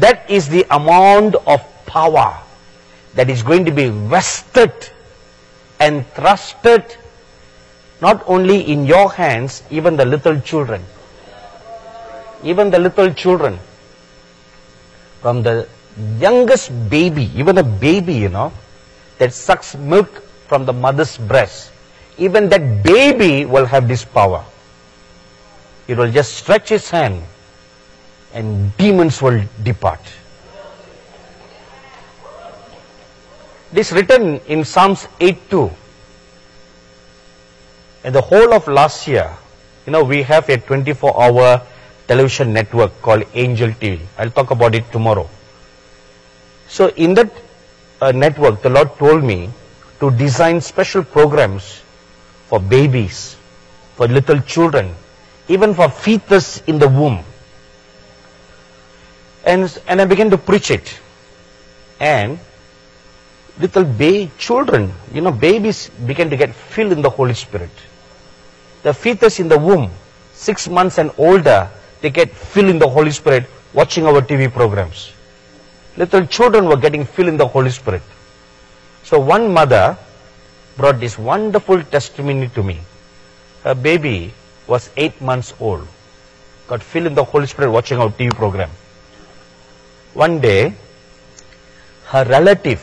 That is the amount of power that is going to be vested and trusted not only in your hands, even the little children. Even the little children. From the youngest baby, even a baby, you know, that sucks milk from the mother's breast. Even that baby will have this power. It will just stretch his hand and demons will depart. This is written in Psalms 8:2. In the whole of last year, you know, we have a 24-hour television network called Angel TV. I'll talk about it tomorrow. So in that network, the Lord told me to design special programs for babies, for little children, even for fetus in the womb. And I began to preach it. And little children, you know, babies began to get filled in the Holy Spirit. The fetus in the womb, 6 months and older, they get filled in the Holy Spirit watching our TV programs. Little children were getting filled in the Holy Spirit. So one mother brought this wonderful testimony to me. Her baby was 8 months old, got filled in the Holy Spirit watching our TV program. One day, her relative,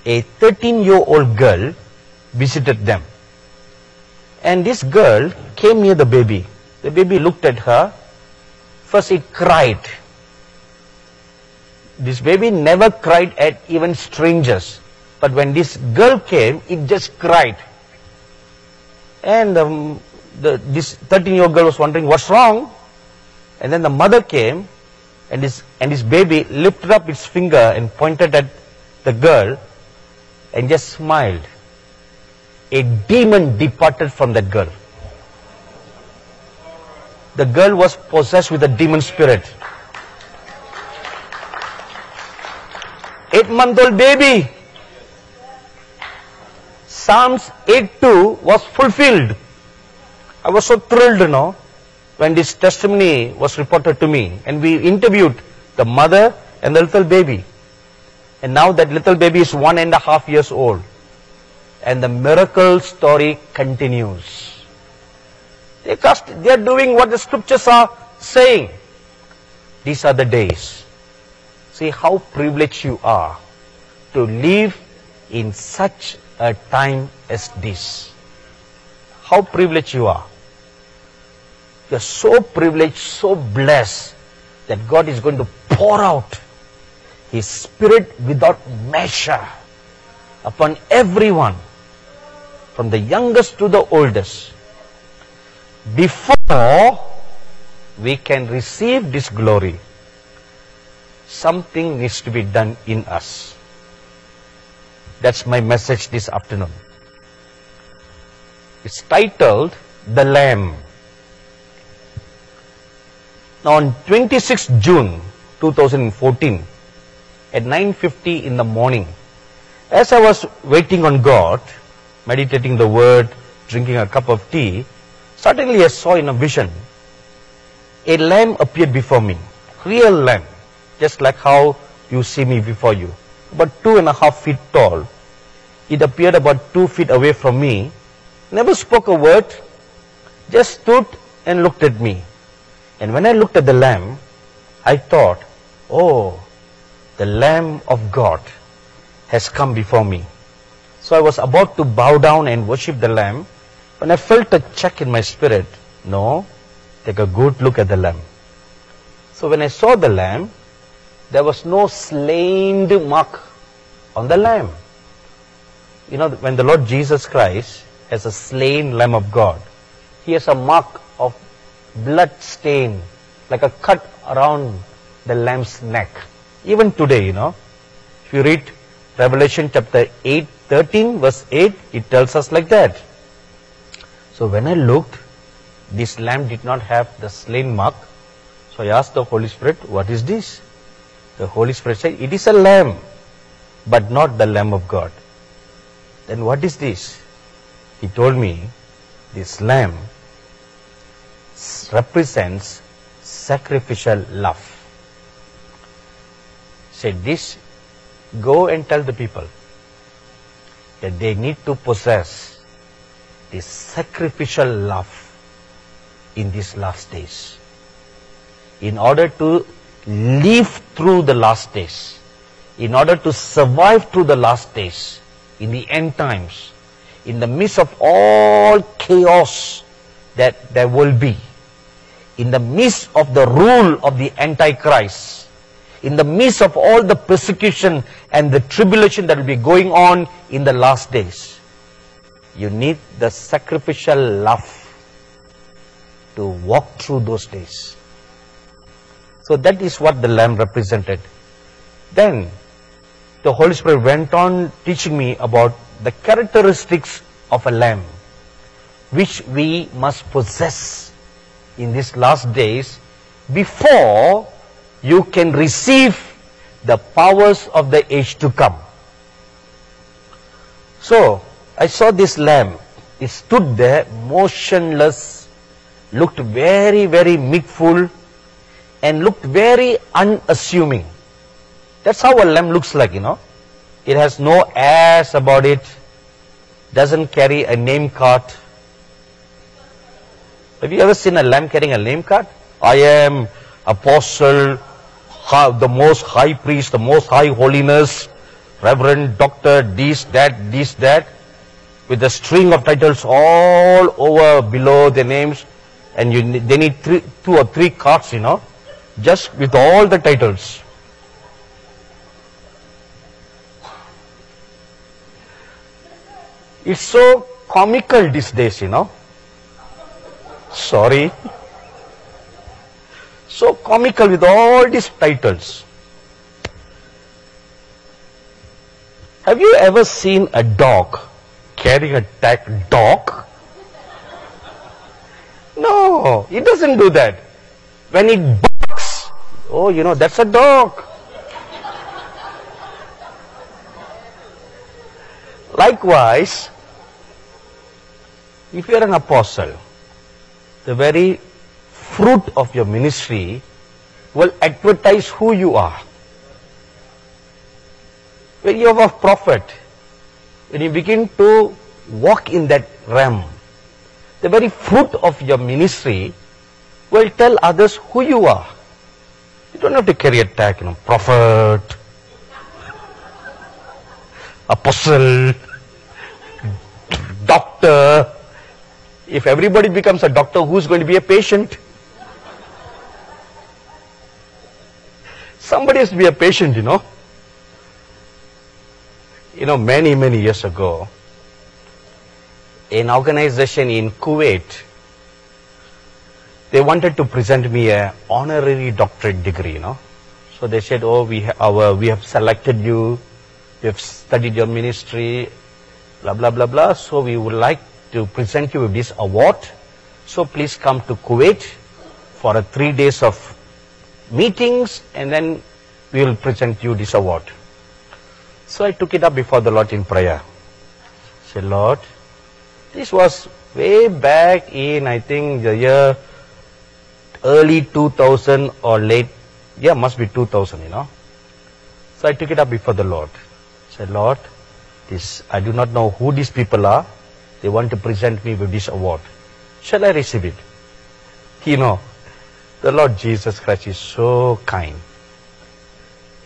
a 13-year-old girl, visited them. And this girl came near the baby. The baby looked at her. First it cried. This baby never cried at even strangers. But when this girl came, it just cried. And this 13-year-old girl was wondering what's wrong. And then the mother came, and this baby lifted up its finger and pointed at the girl and just smiled. A demon departed from that girl. The girl was possessed with a demon spirit. 8-month-old baby. Psalms 8:2 was fulfilled. I was so thrilled, you know, when this testimony was reported to me. And we interviewed the mother and the little baby. And now that little baby is 1.5 years old. And the miracle story continues. They are doing what the scriptures are saying. These are the days. See how privileged you are to live in such a time as this. How privileged you are. You are so privileged, so blessed that God is going to pour out His Spirit without measure upon everyone, from the youngest to the oldest. Before we can receive this glory, something needs to be done in us. That's my message this afternoon. It's titled, The Lamb. Now on 26 June 2014, at 9:50 in the morning, as I was waiting on God, meditating the Word, drinking a cup of tea, suddenly I saw in a vision, a lamb appeared before me, real lamb, just like how you see me before you, about 2.5 feet tall. It appeared about 2 feet away from me, never spoke a word, just stood and looked at me. And when I looked at the lamb, I thought, oh, the Lamb of God has come before me. So I was about to bow down and worship the lamb, when I felt a check in my spirit. No, take a good look at the lamb. So when I saw the lamb, there was no slain mark on the lamb. You know, when the Lord Jesus Christ has a slain Lamb of God, He has a mark of blood stain, like a cut around the lamb's neck. Even today, you know, if you read Revelation chapter 13 verse 8, it tells us like that. So when I looked, this lamb did not have the slain mark. So I asked the Holy Spirit, what is this? The Holy Spirit said, it is a lamb, but not the Lamb of God. Then what is this? He told me, this lamb represents sacrificial love. Said this, go and tell the people that they need to possess this sacrificial love in these last days. In order to live through the last days, in order to survive through the last days, in the end times, in the midst of all chaos that there will be, in the midst of the rule of the Antichrist, in the midst of all the persecution and the tribulation that will be going on in the last days, you need the sacrificial love to walk through those days. So that is what the Lamb represented. Then the Holy Spirit went on teaching me about the characteristics of a lamb, which we must possess in these last days before you can receive the powers of the age to come. So I saw this lamb. It stood there motionless, looked very, very meekful, and looked very unassuming. That's how a lamb looks like, you know. It has no airs about it, doesn't carry a name card. Have you ever seen a lamb carrying a name card? I am apostle, the most high priest, the most high holiness, reverend, doctor, this, that, with a string of titles all over below their names, and they need two or three cards, you know, just with all the titles. It's so comical these days, you know. Sorry. So comical with all these titles. Have you ever seen a dog carrying a tag dog? No, it doesn't do that. When it barks, oh, you know, that's a dog. Likewise, if you are an apostle, the very fruit of your ministry will advertise who you are. When you are a prophet, when you begin to walk in that realm, the very fruit of your ministry will tell others who you are. You don't have to carry a tag, you know, prophet, apostle, doctor. If everybody becomes a doctor, who's going to be a patient? Somebody has to be a patient, you know. You know, many, many years ago, an organization in Kuwait, they wanted to present me an honorary doctorate degree, you know. So they said, oh, we have selected you, we have studied your ministry, blah, blah, blah, blah. So we would like to present you with this award. So please come to Kuwait for 3 days of meetings, and then we will present you this award. So I took it up before the Lord in prayer. I said, Lord, this was way back in, I think, the year early 2000 or late, yeah, must be 2000, you know. So I took it up before the Lord. I said, Lord, I do not know who these people are. They want to present me with this award. Shall I receive it? You know, the Lord Jesus Christ is so kind.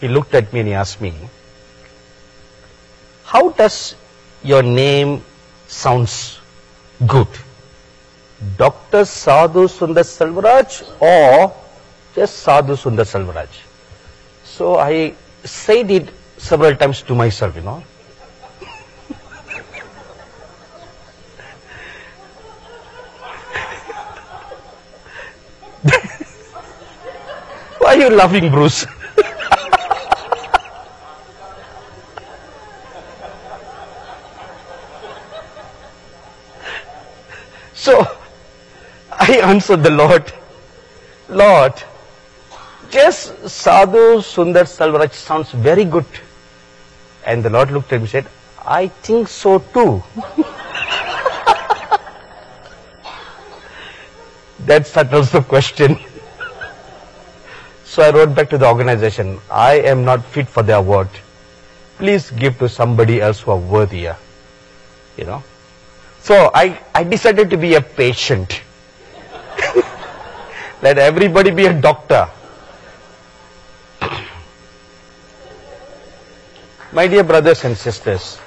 He looked at me and he asked me, how does your name sounds good? Dr. Sadhu Sundar Selvaraj or just Sadhu Sundar Selvaraj? So I said it several times to myself, you know. Why are you laughing, Bruce? So I answered the Lord, Lord, just Sadhu Sundar Selvaraj sounds very good. And the Lord looked at me and said, I think so too. That settles the question. So I wrote back to the organization, I am not fit for the award. Please give to somebody else who are worthier. You know. So I decided to be a patient. Let everybody be a doctor. My dear brothers and sisters,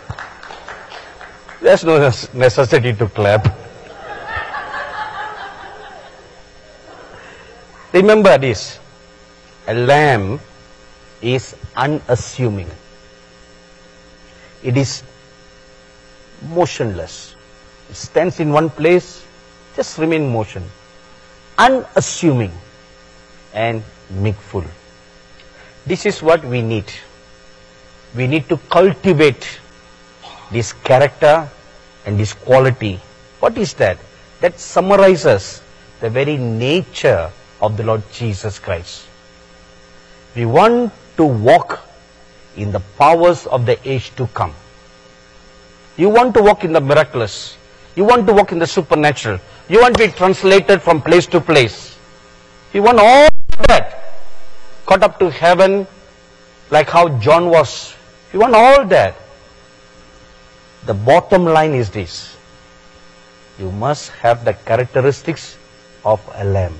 there's no necessity to clap. Remember this, a lamb is unassuming. It is motionless. It stands in one place, just remain motion. Unassuming and meekful. This is what we need. We need to cultivate this character and this quality. What is that? That summarizes the very nature of the Lord Jesus Christ. We want to walk in the powers of the age to come. You want to walk in the miraculous. You want to walk in the supernatural. You want to be translated from place to place. You want all that. Caught up to heaven like how John was. You want all that. The bottom line is this. You must have the characteristics of a lamb.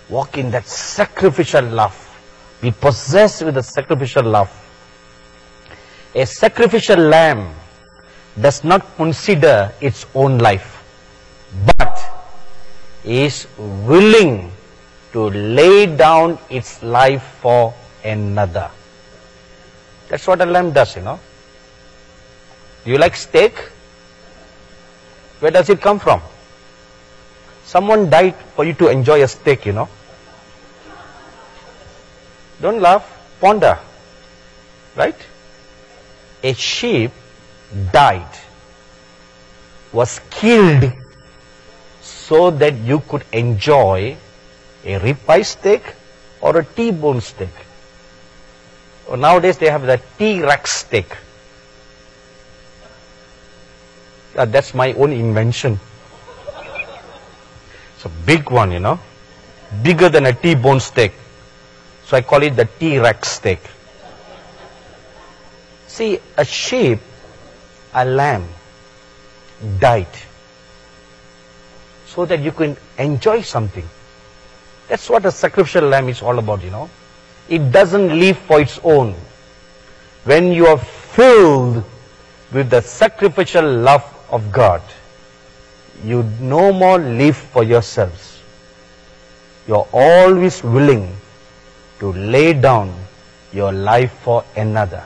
Walk in that sacrificial love. Be possessed with the sacrificial love. A sacrificial lamb does not consider its own life, but is willing to lay down its life for another. That's what a lamb does, you know. Do you like steak? Where does it come from? Someone died for you to enjoy a steak, you know. Don't laugh, ponder. Right? A sheep died, was killed so that you could enjoy a ribeye steak or a T-bone steak. Or nowadays they have the T-Rex steak. That's my own invention. It's a big one, you know. Bigger than a T-bone steak. So I call it the T-Rex steak. See, a sheep, a lamb, died so that you can enjoy something. That's what a sacrificial lamb is all about, you know. It doesn't live for its own. When you are filled with the sacrificial love of God, you no more live for yourselves. You're always willing to lay down your life for another.